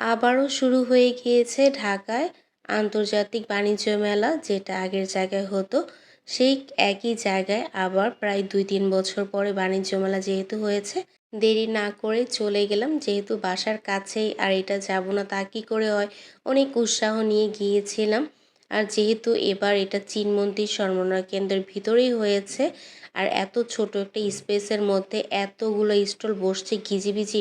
আবারও শুরু হয়ে গিয়েছে ঢাকায় আন্তর্জাতিক বাণিজ্য মেলা, যেটা আগের জায়গায় হতো সেই একই জায়গায় আবার প্রায় ২-৩ বছর পরে বাণিজ্য মেলা যেহেতু হয়েছে, দেরি না করে চলে গেলাম। যেহেতু বাসার কাছেই আর এটা যাব না তা কী করে হয়, অনেক উৎসাহ নিয়ে গিয়েছিলাম। আর যেহেতু এবার এটা চীন মন্দির সম্মেলন কেন্দ্রের ভিতরেই হয়েছে, আর এত ছোট একটা স্পেসের মধ্যে এতগুলো স্টল বসছে ঘিজিবিজি,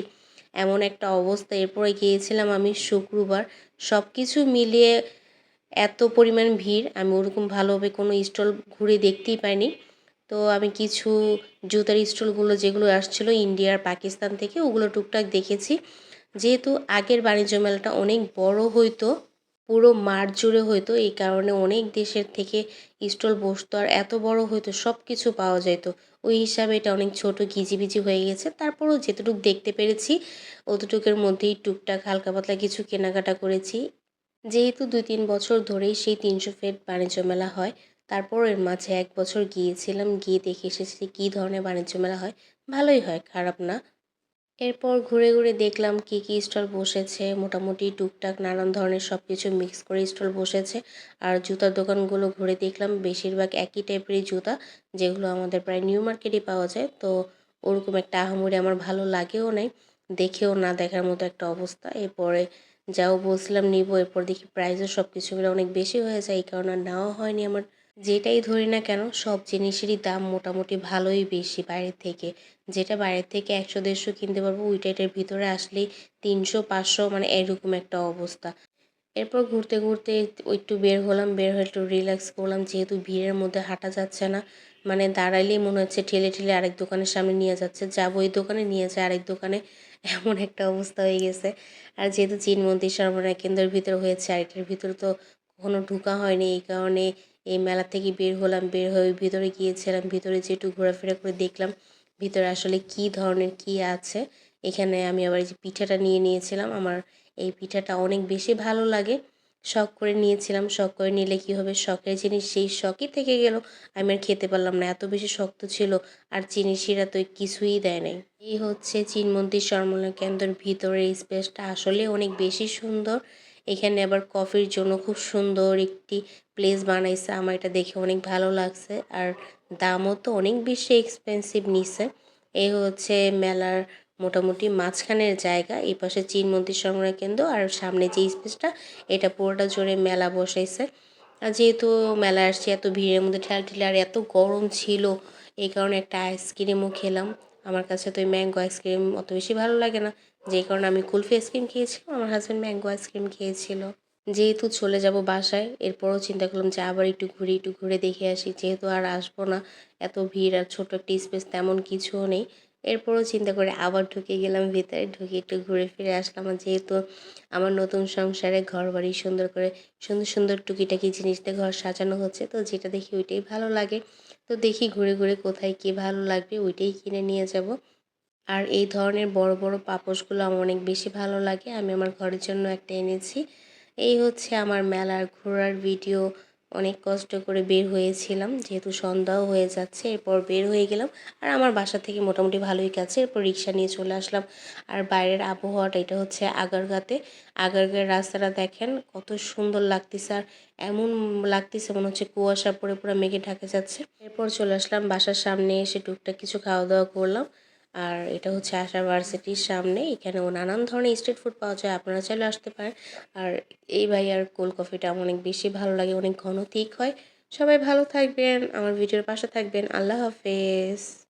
এমন একটা অবস্থা। এরপরে গিয়েছিলাম আমি শুক্রবার। সব কিছু মিলিয়ে এত পরিমাণ ভিড়, আমি ওরকম ভালোভাবে কোনো স্টল ঘুরে দেখতেই পাইনি। তো আমি কিছু জুতার স্টলগুলো যেগুলো আসছিলো ইন্ডিয়া আর পাকিস্তান থেকে, ওগুলো টুকটাক দেখেছি। যেহেতু আগের বাণিজ্য মেলাটা অনেক বড় হইতো, পুরো মাঠ জুড়ে হইতো, এই কারণে অনেক দেশের থেকে স্টল বসতো আর এত বড় হইতো, সব কিছু পাওয়া যেত। ওই হিসাবে এটা অনেক ছোট ঘিজিবিজি হয়ে গেছে। তারপরেও যেতটুকু দেখতে পেরেছি অতটুকুর মধ্যেই টুকটাক হালকা পাতলা কিছু কেনাকাটা করেছি। যেহেতু ২-৩ বছর ধরেই সেই ৩০০ ফিট বাণিজ্য মেলা হয়, তারপর এর মাঝে ১ বছর গিয়েছিলাম, গিয়ে দেখে এসেছি কী ধরনের বাণিজ্য মেলা হয়। ভালোই হয়, খারাপ না। এরপর ঘুরে ঘুরে দেখলাম কী কী স্টল বসেছে। মোটামুটি টুকটাক নানান ধরনের সব কিছু মিক্স করে স্টল বসেছে। আর জুতার দোকানগুলো ঘুরে দেখলাম বেশিরভাগ একই টাইপেরই জুতা, যেগুলো আমাদের প্রায় নিউ মার্কেটেই পাওয়া যায়। তো ওরকম একটা আহামরি আমার ভালো লাগেও নাই, দেখেও না দেখার মতো একটা অবস্থা। এরপরে যাও বলছিলাম নিবো, এরপর দেখি প্রাইসও সব কিছু মিলে অনেক বেশি হয়ে যায়, এই কারণে আর নেওয়া হয়নি আমার। যেটাই ধরি না কেন সব জিনিসেরই দাম মোটামুটি ভালোই বেশি বাইরের থেকে। যেটা বাইরের থেকে ১০০-১৫০ কিনতে পারবো, ওইটা এটার ভিতরে আসলেই ৩০০-৫০০, মানে এরকম একটা অবস্থা। এরপর ঘুরতে ঘুরতে একটু বের হলাম, বের হয়ে একটু রিল্যাক্স করলাম। যেহেতু ভিড়ের মধ্যে হাঁটা যাচ্ছে না, মানে দাঁড়াইলেই মনে হচ্ছে ঠেলে ঠেলে আরেক দোকানের সামনে নিয়ে যাচ্ছে, যাবো এই দোকানে নিয়ে যায় আরেক দোকানে, এমন একটা অবস্থা হয়ে গেছে। আর যেহেতু চীন মন্দির সম্মেলন কেন্দ্রের ভিতরে হয়েছে আর এটার ভিতরে তো কখনো ঢোকা হয়নি, এই কারণে এই মেলা থেকে বের হলাম। বের হয়ে ভিতরে গিয়েছিলাম, ভিতরে যে একটু ঘোরাফেরা করে দেখলাম ভিতরে আসলে কী ধরনের কী আছে। এখানে আমি আবার এই যে পিঠাটা নিয়ে নিয়েছিলাম, আমার এই পিঠাটা অনেক বেশি ভালো লাগে, শখ করে নিয়েছিলাম। শখ করে নিলে কী হবে, শখের জিনিস সেই শখই থেকে গেল, আমি আর খেতে পারলাম না, এত বেশি শক্ত ছিল। আর চিনি শিরা তো কিছুই দেয় নাই। এই হচ্ছে চীন মন্দির সম্মেলন কেন্দ্রের ভিতরের স্পেসটা আসলে অনেক বেশি সুন্দর। এখানে আবার কফির জন্য খুব সুন্দর একটি প্লেস বানাইছে, আমার এটা দেখে অনেক ভালো লাগছে। আর দামও তো অনেক বেশি এক্সপেন্সিভ নিছে। এই হচ্ছে মেলার মোটামুটি মাঝখানের জায়গা, এই পাশে চীন মন্দির সংগ্রহ কেন্দ্র আর সামনে যে স্পেসটা, এটা পুরোটা জুড়ে মেলা বসাইছে। আর যেহেতু মেলা আসছে এত ভিড়ের মধ্যে ঠেলাঠেলি আর এত গরম ছিল, এই কারণে একটা আইসক্রিমও খেলাম। আমার কাছে তো ওই ম্যাঙ্গো আইসক্রিম অত বেশি ভালো লাগে না, যেই কারণে আমি কুলফি আইসক্রিম খেয়েছিলাম, আমার হাজব্যান্ড ম্যাঙ্গো আইসক্রিম খেয়েছিল। যেহেতু চলে যাব বাসায়, এরপরও চিন্তা করলাম যে আবার একটু ঘুরি, একটু ঘুরে দেখে আসি, যেহেতু আর আসবো না, এত ভিড় আর ছোট একটা স্পেস তেমন কিছুও নেই। এরপরও চিন্তা করে আবার ঢুকে গেলাম ভিতরে, ঢুকে একটু ঘুরে ফিরে আসলাম। আর যেহেতু আমার নতুন সংসারে ঘর বাড়ি সুন্দর করে সুন্দর সুন্দর টুকিটাকি জিনিস দিয়ে ঘর সাজানো হচ্ছে, তো যেটা দেখি ওইটাই ভালো লাগে। তো দেখি ঘুরে ঘুরে কোথায় কী ভালো লাগবে ওইটাই কিনে নিয়ে যাব। আর এই ধরনের বড় বড় পাপোশগুলো আমার অনেক বেশি ভালো লাগে, আমি আমার ঘরের জন্য একটা এনেছি। এই হচ্ছে আমার মেলার ঘোরার ভিডিও। অনেক কষ্ট করে বের হয়েছিলাম, যেহেতু সন্ধ্যাও হয়ে যাচ্ছে, এরপর বের হয়ে গেলাম। আর আমার বাসা থেকে মোটামুটি ভালোই কাছে, এরপর রিক্সা নিয়ে চলে আসলাম। আর বাইরের আবহাওয়াটা, এটা হচ্ছে আগারগাঁতে, আগারগাঁর রাস্তাটা দেখেন কত সুন্দর লাগতেছে। আর এমন লাগতেছে মনে হচ্ছে কুয়াশা পড়ে পুরো মেঘে ঢাকা যাচ্ছে। এরপর চলে আসলাম বাসার সামনে, এসে টুকটাক কিছু খাওয়া দাওয়া করলাম। আর এটা হচ্ছে আশা ভার্সিটির সামনে, এখানেও নানান ধরনের স্ট্রিট ফুড পাওয়া যায়, আপনারা চাইলে আসতে পারেন। আর এই ভাইয়ার কোল্ড কফিটা আমার অনেক বেশি ভালো লাগে, অনেক ঘন ঠিক হয়। সবাই ভালো থাকবেন, আমার ভিডিওর পাশে থাকবেন। আল্লাহ হাফেজ।